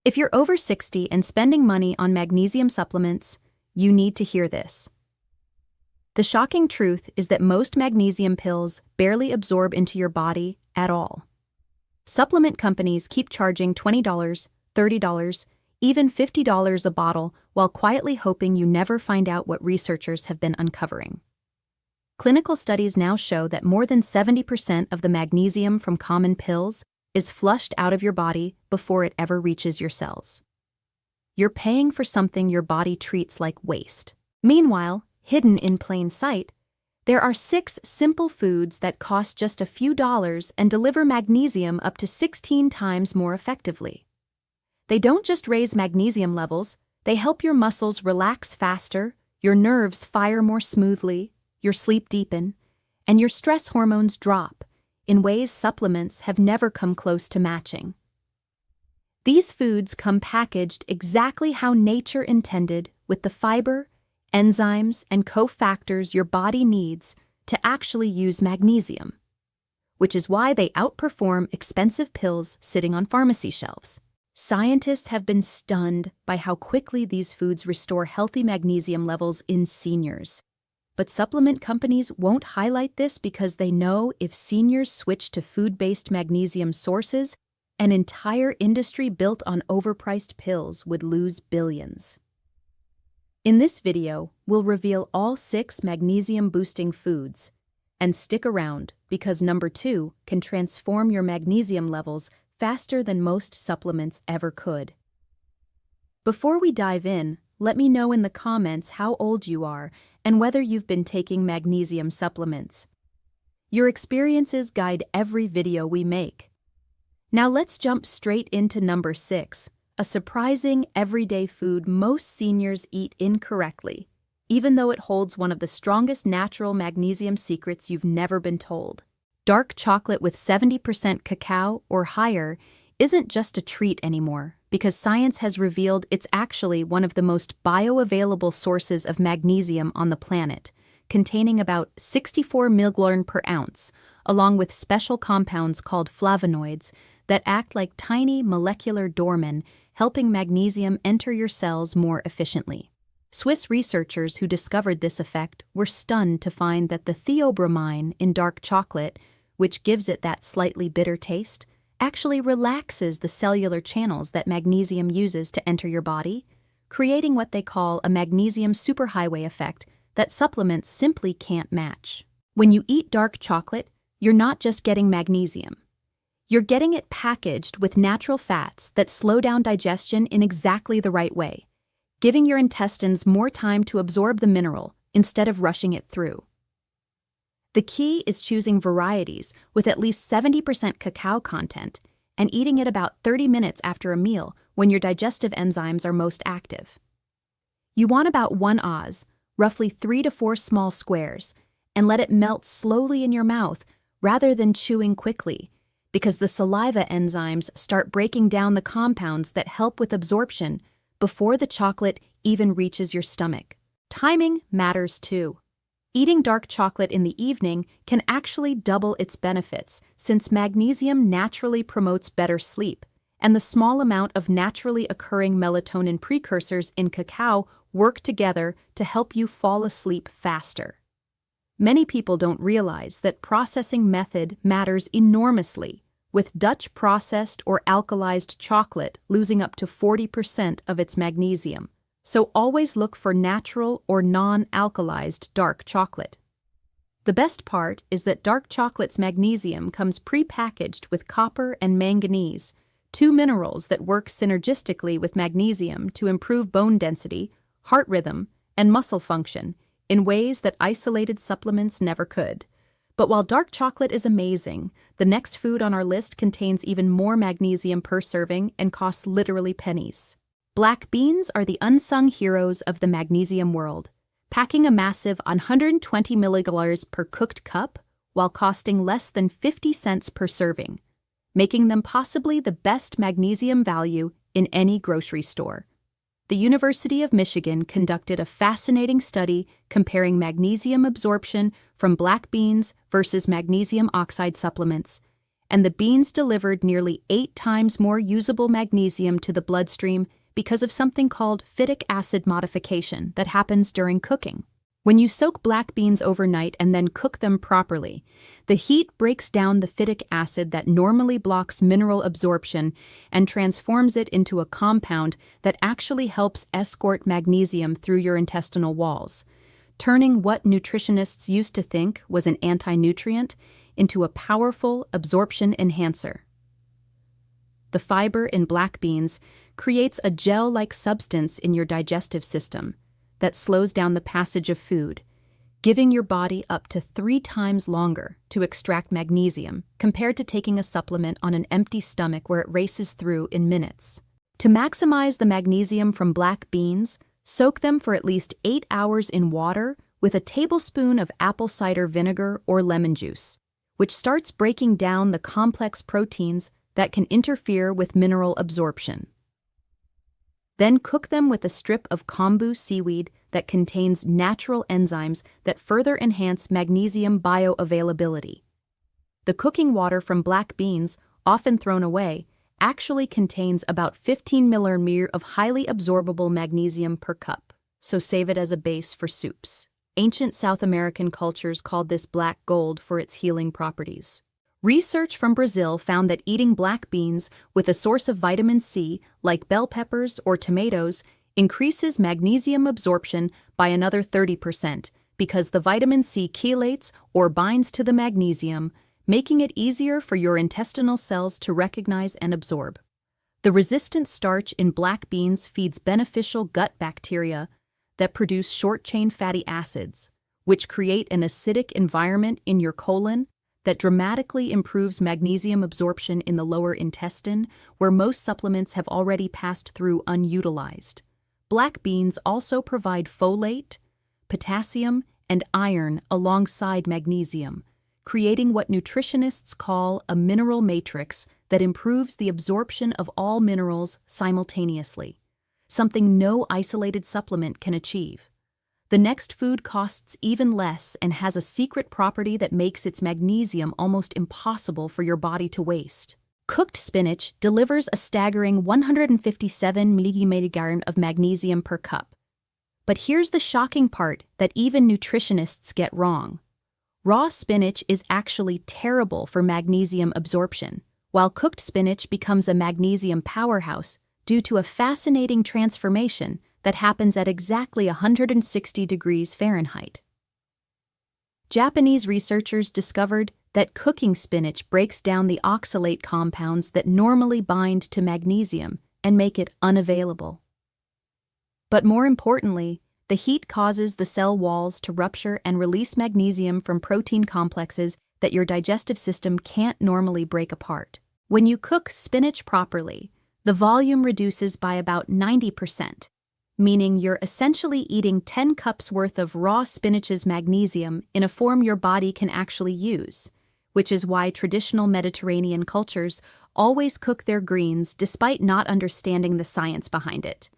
If you're over 60 and spending money on magnesium supplements, you need to hear this. The shocking truth is that most magnesium pills barely absorb into your body at all. Supplement companies keep charging $20, $30, even $50 a bottle while quietly hoping you never find out what researchers have been uncovering. Clinical studies now show that more than 70% of the magnesium from common pills is flushed out of your body before it ever reaches your cells. You're paying for something your body treats like waste. Meanwhile, hidden in plain sight, there are 6 simple foods that cost just a few dollars and deliver magnesium up to 16 times more effectively. They don't just raise magnesium levels, they help your muscles relax faster, your nerves fire more smoothly, your sleep deepen, and your stress hormones drop in ways supplements have never come close to matching. These foods come packaged exactly how nature intended, with the fiber, enzymes, and cofactors your body needs to actually use magnesium, which is why they outperform expensive pills sitting on pharmacy shelves. Scientists have been stunned by how quickly these foods restore healthy magnesium levels in seniors. But supplement companies won't highlight this because they know if seniors switch to food-based magnesium sources, an entire industry built on overpriced pills would lose billions. In this video, we'll reveal all 6 magnesium-boosting foods. And stick around, because number 2 can transform your magnesium levels faster than most supplements ever could. Before we dive in, let me know in the comments how old you are and whether you've been taking magnesium supplements. Your experiences guide every video we make. Now let's jump straight into number 6, a surprising everyday food most seniors eat incorrectly, even though it holds one of the strongest natural magnesium secrets you've never been told. Dark chocolate with 70% cacao or higher isn't just a treat anymore, because science has revealed it's actually one of the most bioavailable sources of magnesium on the planet, containing about 64 mg per ounce, along with special compounds called flavonoids that act like tiny molecular doormen, helping magnesium enter your cells more efficiently. Swiss researchers who discovered this effect were stunned to find that the theobromine in dark chocolate, which gives it that slightly bitter taste, actually relaxes the cellular channels that magnesium uses to enter your body, creating what they call a magnesium superhighway effect that supplements simply can't match. When you eat dark chocolate, you're not just getting magnesium. You're getting it packaged with natural fats that slow down digestion in exactly the right way, giving your intestines more time to absorb the mineral instead of rushing it through. The key is choosing varieties with at least 70% cacao content and eating it about 30 minutes after a meal when your digestive enzymes are most active. You want about 1 Oz, roughly 3 to 4 small squares, and let it melt slowly in your mouth rather than chewing quickly, because the saliva enzymes start breaking down the compounds that help with absorption before the chocolate even reaches your stomach. Timing matters too. Eating dark chocolate in the evening can actually double its benefits, since magnesium naturally promotes better sleep, and the small amount of naturally occurring melatonin precursors in cacao work together to help you fall asleep faster. Many people don't realize that processing method matters enormously, with Dutch processed or alkalized chocolate losing up to 40% of its magnesium. So always look for natural or non-alkalized dark chocolate. The best part is that dark chocolate's magnesium comes pre-packaged with copper and manganese, 2 minerals that work synergistically with magnesium to improve bone density, heart rhythm, and muscle function in ways that isolated supplements never could. But while dark chocolate is amazing, the next food on our list contains even more magnesium per serving and costs literally pennies. Black beans are the unsung heroes of the magnesium world, packing a massive 120 mg per cooked cup while costing less than 50 cents per serving, making them possibly the best magnesium value in any grocery store. The University of Michigan conducted a fascinating study comparing magnesium absorption from black beans versus magnesium oxide supplements, and the beans delivered nearly 8 times more usable magnesium to the bloodstream because of something called phytic acid modification that happens during cooking. When you soak black beans overnight and then cook them properly, the heat breaks down the phytic acid that normally blocks mineral absorption and transforms it into a compound that actually helps escort magnesium through your intestinal walls, turning what nutritionists used to think was an anti-nutrient into a powerful absorption enhancer. The fiber in black beans creates a gel-like substance in your digestive system that slows down the passage of food, giving your body up to 3 times longer to extract magnesium compared to taking a supplement on an empty stomach where it races through in minutes. To maximize the magnesium from black beans, soak them for at least 8 hours in water with a tablespoon of apple cider vinegar or lemon juice, which starts breaking down the complex proteins that can interfere with mineral absorption. Then cook them with a strip of kombu seaweed that contains natural enzymes that further enhance magnesium bioavailability. The cooking water from black beans, often thrown away, actually contains about 15 milliliters of highly absorbable magnesium per cup, so save it as a base for soups. Ancient South American cultures called this black gold for its healing properties. Research from Brazil found that eating black beans with a source of vitamin C, like bell peppers or tomatoes, increases magnesium absorption by another 30% because the vitamin C chelates or binds to the magnesium, making it easier for your intestinal cells to recognize and absorb. The resistant starch in black beans feeds beneficial gut bacteria that produce short-chain fatty acids, which create an acidic environment in your colon that dramatically improves magnesium absorption in the lower intestine, where most supplements have already passed through unutilized. Black beans also provide folate, potassium, and iron alongside magnesium, creating what nutritionists call a mineral matrix that improves the absorption of all minerals simultaneously, something no isolated supplement can achieve. The next food costs even less and has a secret property that makes its magnesium almost impossible for your body to waste. Cooked spinach delivers a staggering 157 milligrams of magnesium per cup. But here's the shocking part that even nutritionists get wrong. Raw spinach is actually terrible for magnesium absorption, while cooked spinach becomes a magnesium powerhouse due to a fascinating transformation that happens at exactly 160 degrees Fahrenheit. Japanese researchers discovered that cooking spinach breaks down the oxalate compounds that normally bind to magnesium and make it unavailable. But more importantly, the heat causes the cell walls to rupture and release magnesium from protein complexes that your digestive system can't normally break apart. When you cook spinach properly, the volume reduces by about 90%, meaning you're essentially eating 10 cups worth of raw spinach's magnesium in a form your body can actually use, which is why traditional Mediterranean cultures always cook their greens despite not understanding the science behind it.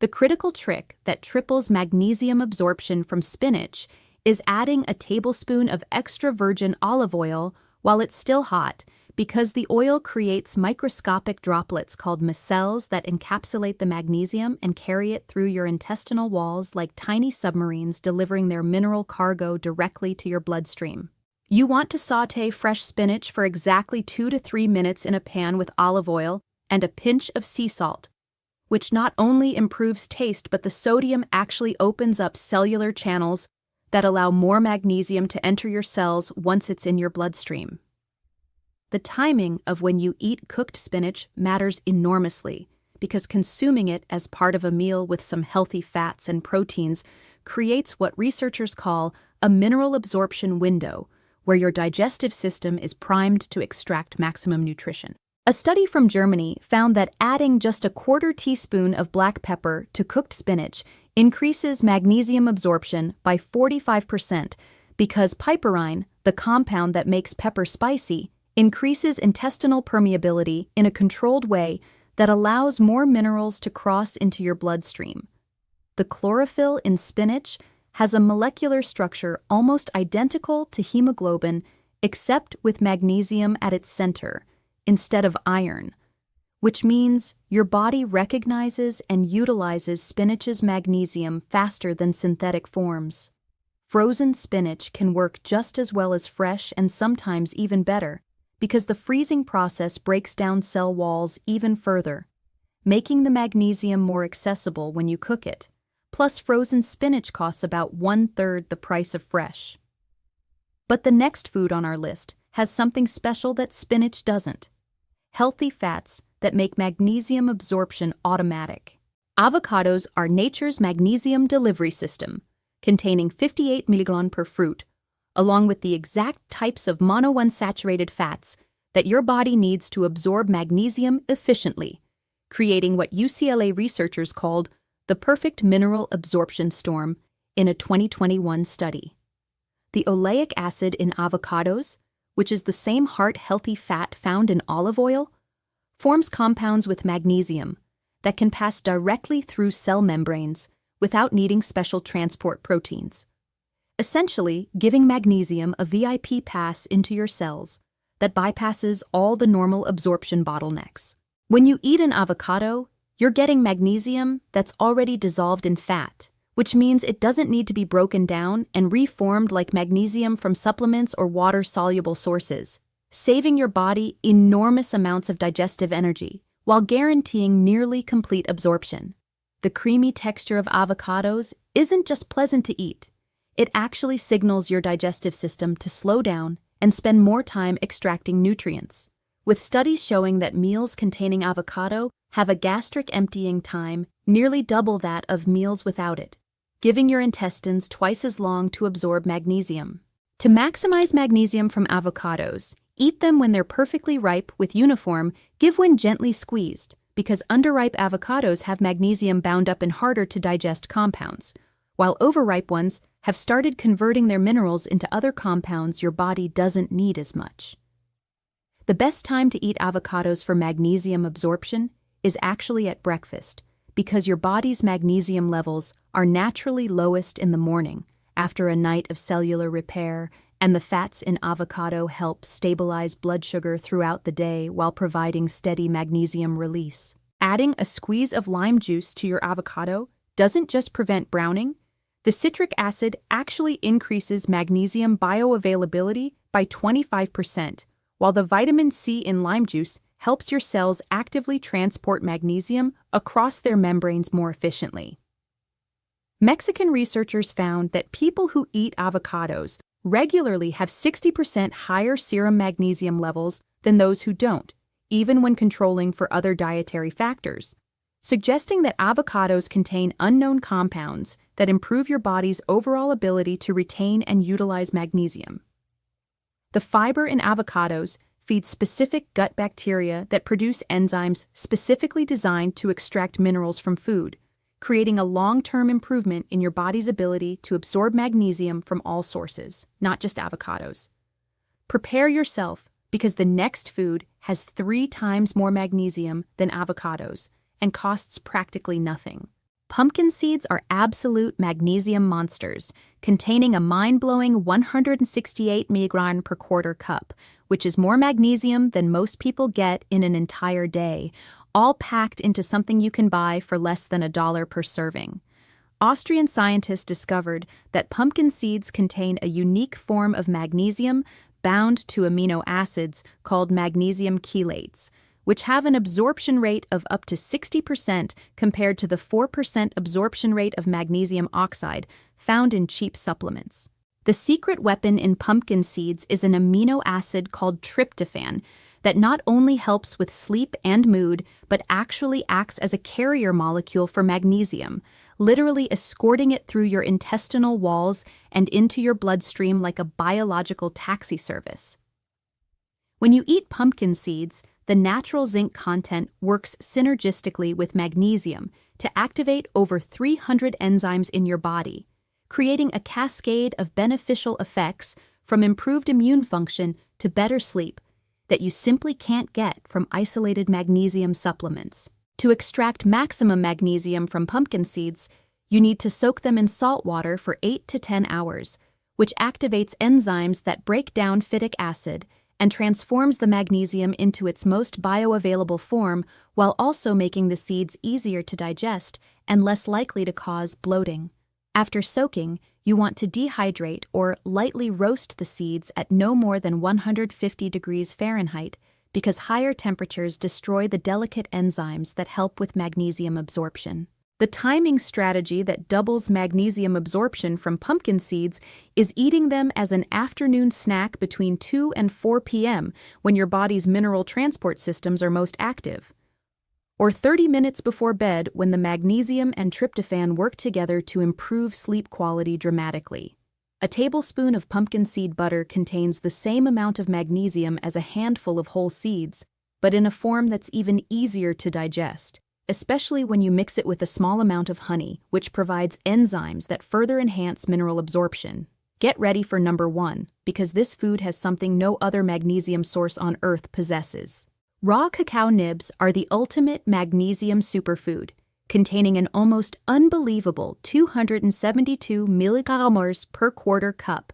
The critical trick that triples magnesium absorption from spinach is adding a tablespoon of extra virgin olive oil while it's still hot, because the oil creates microscopic droplets called micelles that encapsulate the magnesium and carry it through your intestinal walls like tiny submarines delivering their mineral cargo directly to your bloodstream. You want to sauté fresh spinach for exactly 2 to 3 minutes in a pan with olive oil and a pinch of sea salt, which not only improves taste but the sodium actually opens up cellular channels that allow more magnesium to enter your cells once it's in your bloodstream. The timing of when you eat cooked spinach matters enormously because consuming it as part of a meal with some healthy fats and proteins creates what researchers call a mineral absorption window, where your digestive system is primed to extract maximum nutrition. A study from Germany found that adding just a quarter teaspoon of black pepper to cooked spinach increases magnesium absorption by 45% because piperine, the compound that makes pepper spicy, increases intestinal permeability in a controlled way that allows more minerals to cross into your bloodstream. The chlorophyll in spinach has a molecular structure almost identical to hemoglobin, except with magnesium at its center, instead of iron, which means your body recognizes and utilizes spinach's magnesium faster than synthetic forms. Frozen spinach can work just as well as fresh and sometimes even better, because the freezing process breaks down cell walls even further, making the magnesium more accessible when you cook it. Plus, frozen spinach costs about 1/3 the price of fresh. But the next food on our list has something special that spinach doesn't: healthy fats that make magnesium absorption automatic. Avocados are nature's magnesium delivery system, containing 58 milligrams per fruit, along with the exact types of monounsaturated fats that your body needs to absorb magnesium efficiently, creating what UCLA researchers called the perfect mineral absorption storm in a 2021 study. The oleic acid in avocados, which is the same heart-healthy fat found in olive oil, forms compounds with magnesium that can pass directly through cell membranes without needing special transport proteins, essentially giving magnesium a VIP pass into your cells that bypasses all the normal absorption bottlenecks. When you eat an avocado, you're getting magnesium that's already dissolved in fat, which means it doesn't need to be broken down and reformed like magnesium from supplements or water-soluble sources, saving your body enormous amounts of digestive energy while guaranteeing nearly complete absorption. The creamy texture of avocados isn't just pleasant to eat. It actually signals your digestive system to slow down and spend more time extracting nutrients, with studies showing that meals containing avocado have a gastric emptying time nearly double that of meals without it, giving your intestines twice as long to absorb magnesium. To maximize magnesium from avocados, eat them when they're perfectly ripe with uniform, give when gently squeezed, because underripe avocados have magnesium bound up in harder to digest compounds, while overripe ones have started converting their minerals into other compounds your body doesn't need as much. The best time to eat avocados for magnesium absorption is actually at breakfast, because your body's magnesium levels are naturally lowest in the morning after a night of cellular repair, and the fats in avocado help stabilize blood sugar throughout the day while providing steady magnesium release. Adding a squeeze of lime juice to your avocado doesn't just prevent browning. The citric acid actually increases magnesium bioavailability by 25%, while the vitamin C in lime juice helps your cells actively transport magnesium across their membranes more efficiently. Mexican researchers found that people who eat avocados regularly have 60% higher serum magnesium levels than those who don't, even when controlling for other dietary factors, suggesting that avocados contain unknown compounds that improve your body's overall ability to retain and utilize magnesium. The fiber in avocados feeds specific gut bacteria that produce enzymes specifically designed to extract minerals from food, creating a long-term improvement in your body's ability to absorb magnesium from all sources, not just avocados. Prepare yourself, because the next food has 3 times more magnesium than avocados and costs practically nothing. Pumpkin seeds are absolute magnesium monsters, containing a mind-blowing 168 milligrams per quarter cup, which is more magnesium than most people get in an entire day, all packed into something you can buy for less than $1 per serving. Austrian scientists discovered that pumpkin seeds contain a unique form of magnesium bound to amino acids called magnesium chelates, which have an absorption rate of up to 60% compared to the 4% absorption rate of magnesium oxide found in cheap supplements. The secret weapon in pumpkin seeds is an amino acid called tryptophan that not only helps with sleep and mood, but actually acts as a carrier molecule for magnesium, literally escorting it through your intestinal walls and into your bloodstream like a biological taxi service. When you eat pumpkin seeds, the natural zinc content works synergistically with magnesium to activate over 300 enzymes in your body, creating a cascade of beneficial effects from improved immune function to better sleep that you simply can't get from isolated magnesium supplements. To extract maximum magnesium from pumpkin seeds, you need to soak them in salt water for 8 to 10 hours, which activates enzymes that break down phytic acid and transforms the magnesium into its most bioavailable form while also making the seeds easier to digest and less likely to cause bloating. After soaking, you want to dehydrate or lightly roast the seeds at no more than 150 degrees Fahrenheit because higher temperatures destroy the delicate enzymes that help with magnesium absorption. The timing strategy that doubles magnesium absorption from pumpkin seeds is eating them as an afternoon snack between 2 and 4 p.m. when your body's mineral transport systems are most active, or 30 minutes before bed when the magnesium and tryptophan work together to improve sleep quality dramatically. A tablespoon of pumpkin seed butter contains the same amount of magnesium as a handful of whole seeds, but in a form that's even easier to digest, especially when you mix it with a small amount of honey, which provides enzymes that further enhance mineral absorption. Get ready for number 1, because this food has something no other magnesium source on Earth possesses. Raw cacao nibs are the ultimate magnesium superfood, containing an almost unbelievable 272 milligrams per quarter cup.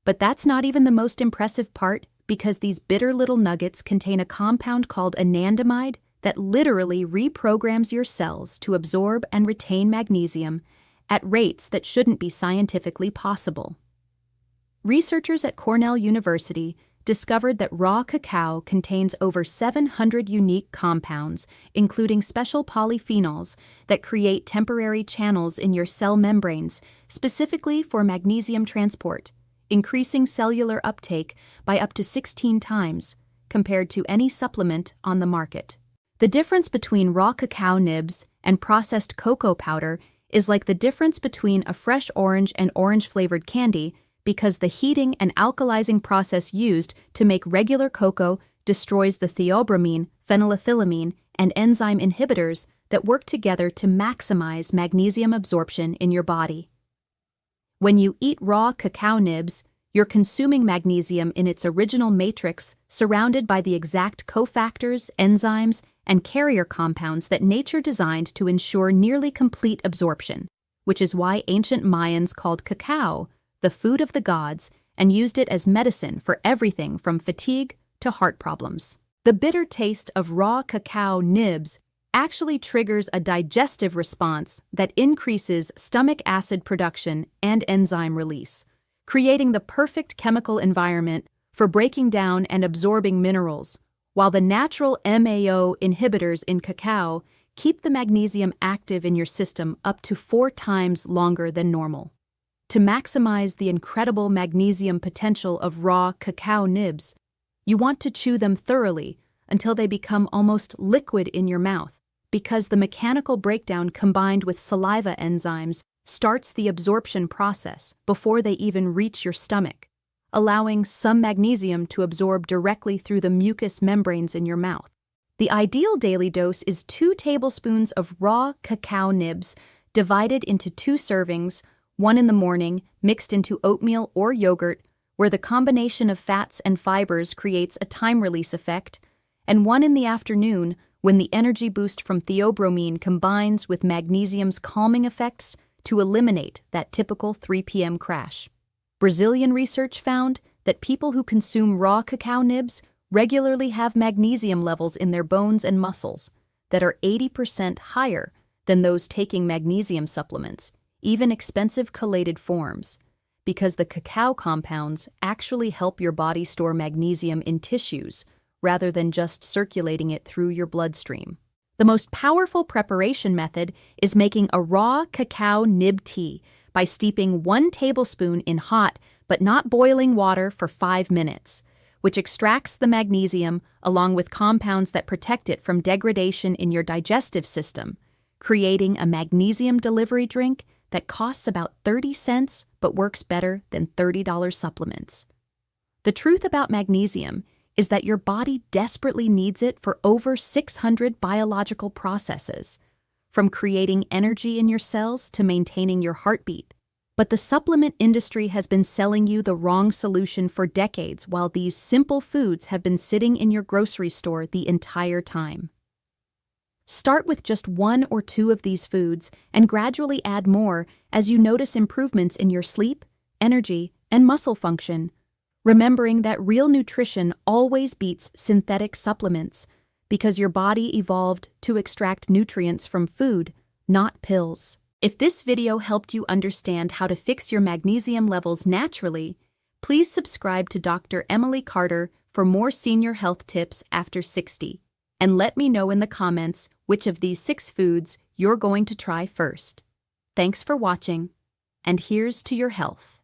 But that's not even the most impressive part, because these bitter little nuggets contain a compound called anandamide that literally reprograms your cells to absorb and retain magnesium at rates that shouldn't be scientifically possible. Researchers at Cornell University discovered that raw cacao contains over 700 unique compounds, including special polyphenols that create temporary channels in your cell membranes, specifically for magnesium transport, increasing cellular uptake by up to 16 times compared to any supplement on the market. The difference between raw cacao nibs and processed cocoa powder is like the difference between a fresh orange and orange-flavored candy, because the heating and alkalizing process used to make regular cocoa destroys the theobromine, phenylethylamine, and enzyme inhibitors that work together to maximize magnesium absorption in your body. When you eat raw cacao nibs, you're consuming magnesium in its original matrix, surrounded by the exact cofactors, enzymes, and carrier compounds that nature designed to ensure nearly complete absorption, which is why ancient Mayans called cacao the food of the gods and used it as medicine for everything from fatigue to heart problems. The bitter taste of raw cacao nibs actually triggers a digestive response that increases stomach acid production and enzyme release, creating the perfect chemical environment for breaking down and absorbing minerals, while the natural MAO inhibitors in cacao keep the magnesium active in your system up to 4 times longer than normal. To maximize the incredible magnesium potential of raw cacao nibs, you want to chew them thoroughly until they become almost liquid in your mouth, because the mechanical breakdown combined with saliva enzymes starts the absorption process before they even reach your stomach, allowing some magnesium to absorb directly through the mucous membranes in your mouth. The ideal daily dose is 2 tablespoons of raw cacao nibs divided into 2 servings, one in the morning, mixed into oatmeal or yogurt, where the combination of fats and fibers creates a time-release effect, and one in the afternoon, when the energy boost from theobromine combines with magnesium's calming effects to eliminate that typical 3 p.m. crash. Brazilian research found that people who consume raw cacao nibs regularly have magnesium levels in their bones and muscles that are 80% higher than those taking magnesium supplements, even expensive chelated forms, because the cacao compounds actually help your body store magnesium in tissues rather than just circulating it through your bloodstream. The most powerful preparation method is making a raw cacao nib tea by steeping 1 tablespoon in hot but not boiling water for 5 minutes, which extracts the magnesium along with compounds that protect it from degradation in your digestive system, creating a magnesium delivery drink that costs about 30 cents but works better than $30 supplements. The truth about magnesium is that your body desperately needs it for over 600 biological processes, from creating energy in your cells to maintaining your heartbeat. But the supplement industry has been selling you the wrong solution for decades, while these simple foods have been sitting in your grocery store the entire time. Start with just 1 or 2 of these foods and gradually add more as you notice improvements in your sleep, energy, and muscle function, remembering that real nutrition always beats synthetic supplements because your body evolved to extract nutrients from food, not pills. If this video helped you understand how to fix your magnesium levels naturally, please subscribe to Dr. Emily Carter for more senior health tips after 60. And let me know in the comments which of these 6 foods you're going to try first. Thanks for watching, and here's to your health.